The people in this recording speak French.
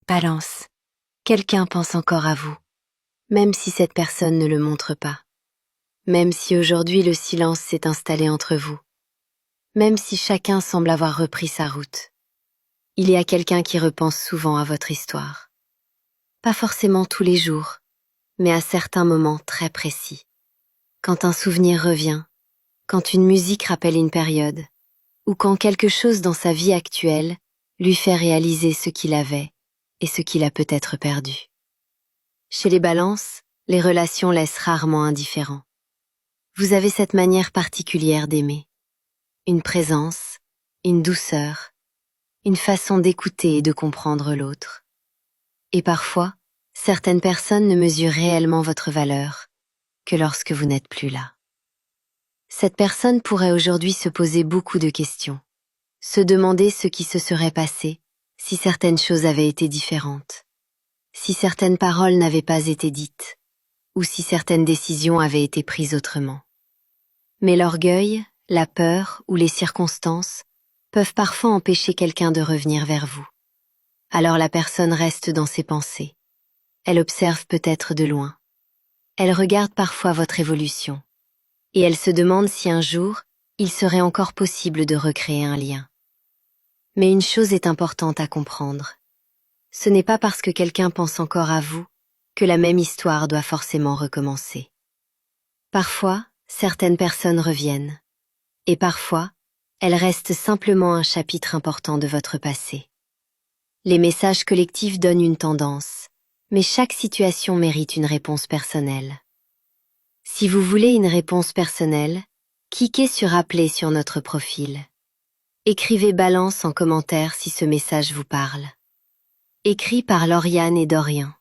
Balance. Quelqu'un pense encore à vous, même si cette personne ne le montre pas. Même si aujourd'hui le silence s'est installé entre vous. Même si chacun semble avoir repris sa route. Il y a quelqu'un qui repense souvent à votre histoire. Pas forcément tous les jours, mais à certains moments très précis. Quand un souvenir revient, quand une musique rappelle une période, ou quand quelque chose dans sa vie actuelle lui fait réaliser ce qu'il avait et ce qu'il a peut-être perdu. Chez les balances, les relations laissent rarement indifférents. Vous avez cette manière particulière d'aimer. Une présence, une douceur, une façon d'écouter et de comprendre l'autre. Et parfois, certaines personnes ne mesurent réellement votre valeur que lorsque vous n'êtes plus là. Cette personne pourrait aujourd'hui se poser beaucoup de questions, se demander ce qui se serait passé si certaines choses avaient été différentes, si certaines paroles n'avaient pas été dites, ou si certaines décisions avaient été prises autrement. Mais l'orgueil, la peur ou les circonstances peuvent parfois empêcher quelqu'un de revenir vers vous. Alors la personne reste dans ses pensées. Elle observe peut-être de loin. Elle regarde parfois votre évolution. Et elle se demande si un jour, il serait encore possible de recréer un lien. Mais une chose est importante à comprendre. Ce n'est pas parce que quelqu'un pense encore à vous que la même histoire doit forcément recommencer. Parfois, certaines personnes reviennent. Et parfois, elles restent simplement un chapitre important de votre passé. Les messages collectifs donnent une tendance, mais chaque situation mérite une réponse personnelle. Si vous voulez une réponse personnelle, cliquez sur Appeler sur notre profil. Écrivez Balance en commentaire si ce message vous parle. Écrit par Lauriane et Dorian.